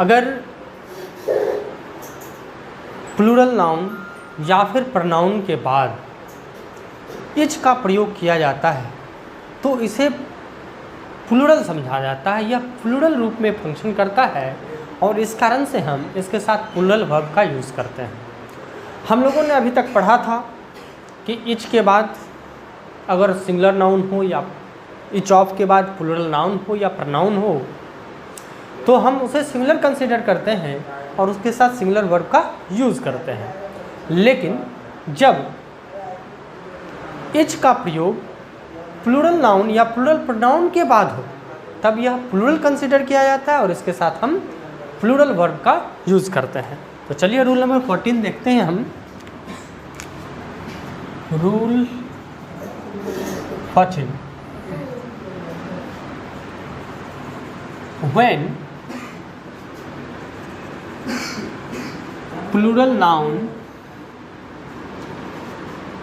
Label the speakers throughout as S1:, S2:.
S1: अगर plural noun या फिर प्रनाउन के बाद इच का प्रयोग किया जाता है तो इसे प्लूरल समझा जाता है या प्लूरल रूप में फंक्शन करता है, और इस कारण से हम इसके साथ प्लूरल वर्ब का यूज़ करते हैं। हम लोगों ने अभी तक पढ़ा था कि इच के बाद अगर सिंगुलर नाउन हो या इच ऑफ के बाद प्लूरल नाउन हो या प्रनाउन हो तो हम उसे सिंगुलर कंसीडर करते हैं और उसके साथ सिंगुलर वर्ब का यूज़ करते हैं। लेकिन जब इच का प्रयोग प्लूरल नाउन या प्लूरल प्रोनाउन के बाद हो तब यह प्लूरल कंसीडर किया जाता है और इसके साथ हम प्लूरल वर्ब का यूज़ करते हैं। तो चलिए रूल नंबर 14 देखते हैं हम। Rule 14, when plural noun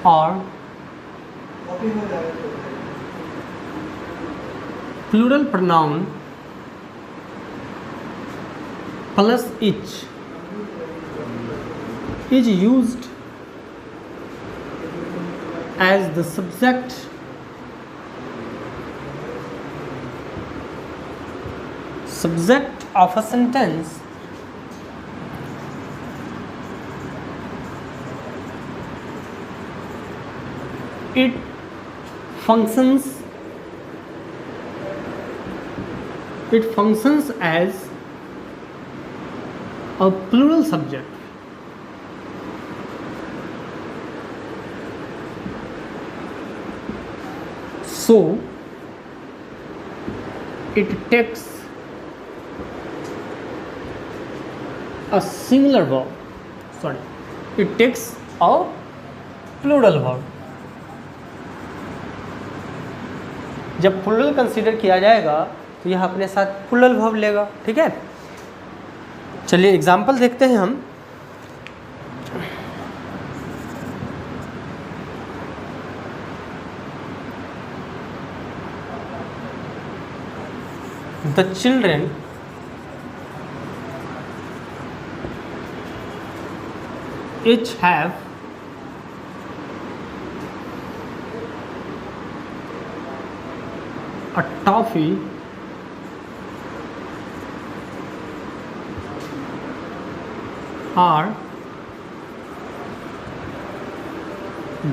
S1: or plural pronoun plus ich is used as the subject of a sentence, it functions as a plural subject. So it takes a singular verb. It takes a plural verb. जब plural consider किया जाएगा तो यह अपने साथ plural verb लेगा। ठीक है, चलिए एग्जाम्पल देखते हैं हम। The children each have a toffee are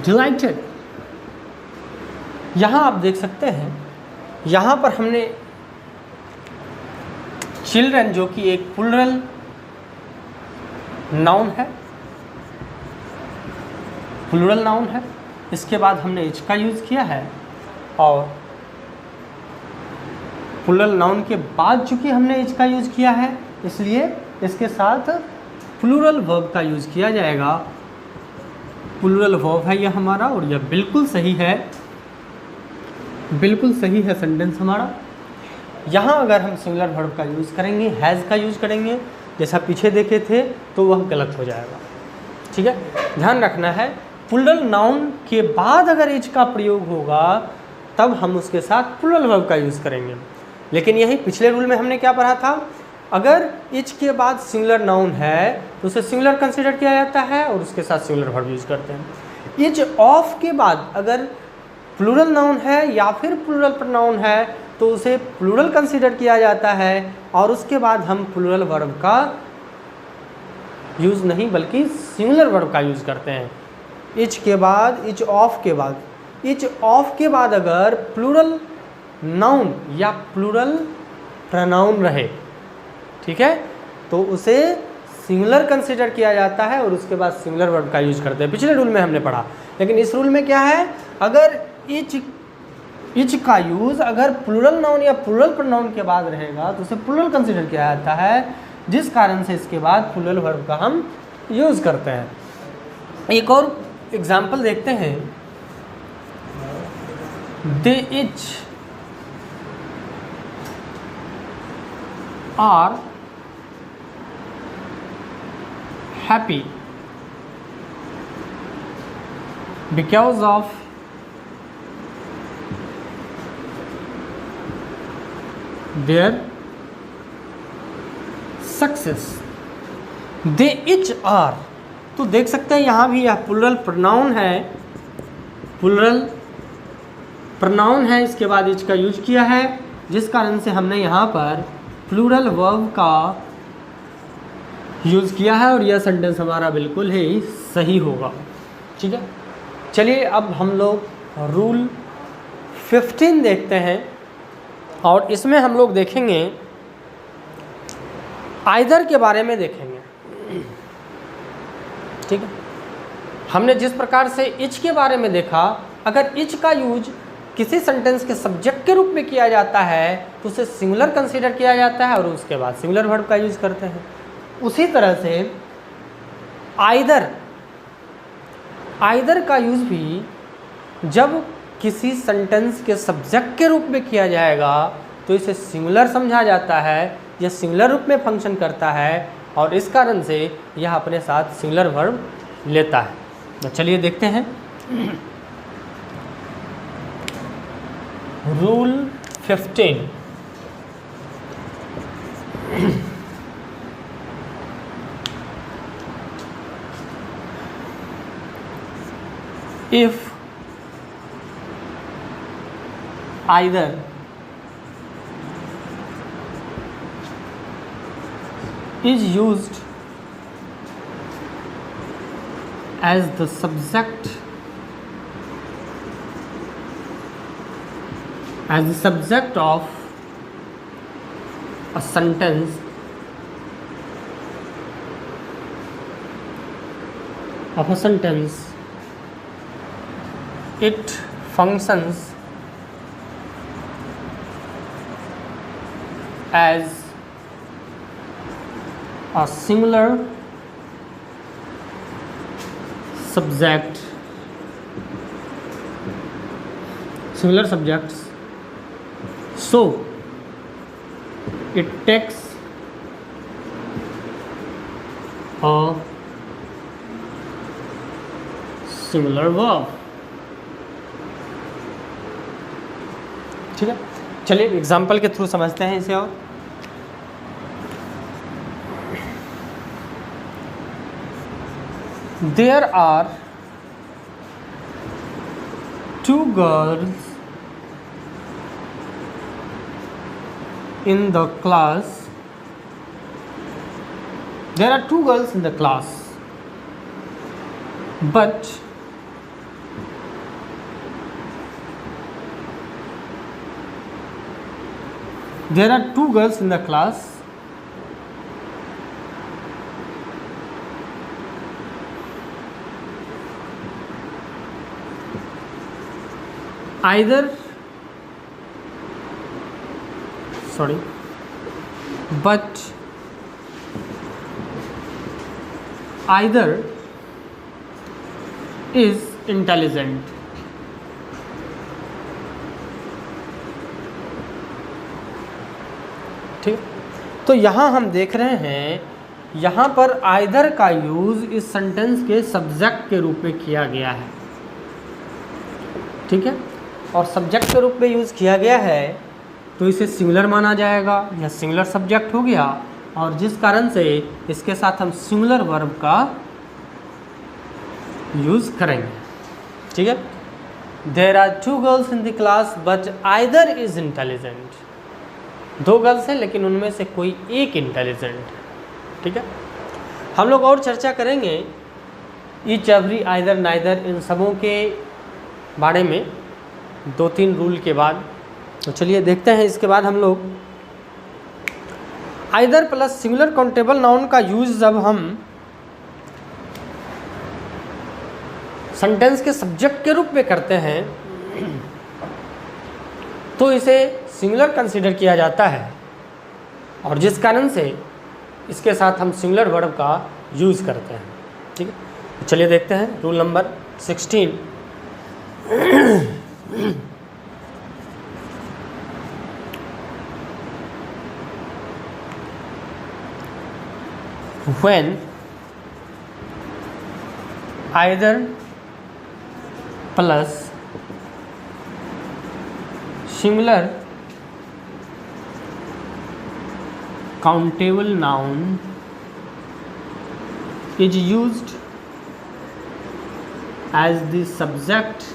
S1: delighted। यहाँ आप देख सकते हैं, यहाँ पर हमने चिल्ड्रन जो कि एक प्लूरल नाउन है, इसके बाद हमने इच का यूज़ किया है और प्लूरल नाउन के बाद चूंकि हमने इच का यूज़ किया है इसलिए इसके साथ प्लूरल वर्ब का यूज़ किया जाएगा। प्लूरल वर्ब है यह हमारा और यह बिल्कुल सही है सेंटेंस हमारा। यहाँ अगर हम सिंगुलर वर्ब का यूज़ करेंगे, हैज़ का यूज़ करेंगे जैसा पीछे देखे थे तो वह गलत हो जाएगा। ठीक है, ध्यान रखना है प्लूरल नाउन के बाद अगर इच का प्रयोग होगा तब हम उसके साथ प्लूरल वर्ब का यूज़ करेंगे। लेकिन यही पिछले रूल में हमने क्या पढ़ा था, अगर इच के बाद सिंगुलर नाउन है तो उसे सिंगुलर कंसीडर किया जाता है और उसके साथ सिंगुलर वर्ब यूज़ करते हैं। इच ऑफ के बाद अगर प्लूरल नाउन है या फिर प्लूरल प्रोनाउन है तो उसे प्लूरल कंसीडर किया जाता है और उसके बाद हम प्लूरल वर्ब का यूज़ नहीं बल्कि सिंगुलर वर्ब का यूज़ करते हैं। इच के बाद, इच ऑफ के बाद अगर प्लूरल नाउन या प्लूरल प्रोनाउन रहे, ठीक है, तो उसे सिंगुलर कंसीडर किया जाता है और उसके बाद सिंगुलर वर्ब का यूज करते हैं। पिछले रूल में हमने पढ़ा, लेकिन इस रूल में क्या है, अगर इच का यूज़ अगर प्लूरल नाउन या प्लूरल प्रोनाउन के बाद रहेगा तो उसे प्लूरल कंसीडर किया जाता है, जिस कारण से इसके बाद प्लूरल वर्ब का हम यूज़ करते हैं। एक और एग्जाम्पल देखते हैं। They each are happy because of their success, they each are. तो देख सकते हैं यहाँ भी यह प्लूरल प्रोनाउन है, प्लूरल प्रोनाउन है, इसके बाद इच का यूज किया है, जिस कारण से हमने यहाँ पर प्लूरल वर्ब का यूज़ किया है और यह सेंटेंस हमारा बिल्कुल ही सही होगा। ठीक है, चलिए अब हम लोग रूल 15 देखते हैं और इसमें हम लोग देखेंगे आइदर के बारे में देखेंगे। ठीक है, हमने जिस प्रकार से इच के बारे में देखा, अगर इच का यूज किसी सेंटेंस के सब्जेक्ट के रूप में किया जाता है तो उसे सिंगुलर कंसीडर किया जाता है और उसके बाद सिंगुलर वर्ब का यूज करते हैं। उसी तरह से आइदर का यूज भी जब किसी सेंटेंस के सब्जेक्ट के रूप में किया जाएगा तो इसे सिंगुलर समझा जाता है, यह सिंगुलर रूप में फंक्शन करता है और इस कारण से यह अपने साथ सिंगुलर वर्ब लेता है। तो चलिए देखते हैं rule 15। If either is used as the subject of a sentence it functions as a singular subject, so it takes a singular verb। ठीक है, चलिए एग्जाम्पल के थ्रू समझते हैं इसे। और there are 2 girls in the class, there are 2 girls in the class, but there are 2 girls in the class but either is intelligent। ठीक, तो यहाँ हम देख रहे हैं यहाँ पर आइदर का यूज़ इस सेंटेंस के सब्जेक्ट के रूप में किया गया है। ठीक है, और सब्जेक्ट के रूप में यूज़ किया गया है तो इसे सिंगुलर माना जाएगा, यह सिंगुलर सब्जेक्ट हो गया और जिस कारण से इसके साथ हम सिंगुलर वर्ब का यूज़ करेंगे। ठीक है, there are 2 girls in the class but either is intelligent. 2 girls हैं लेकिन उनमें से कोई एक इंटेलिजेंट है। ठीक है, हम लोग और चर्चा करेंगे ईच, एवरी, आइदर, नाइदर, इन सबों के बारे में 2-3 रूल के बाद। तो चलिए देखते हैं इसके बाद हम लोग either plus singular countable noun का यूज़ जब हम सेंटेंस के सब्जेक्ट के रूप में करते हैं तो इसे सिंगुलर कंसीडर किया जाता है और जिस कारण से इसके साथ हम सिंगुलर वर्ब का यूज़ करते हैं। ठीक है, चलिए देखते हैं rule number 16। When either plus singular countable noun is used as the subject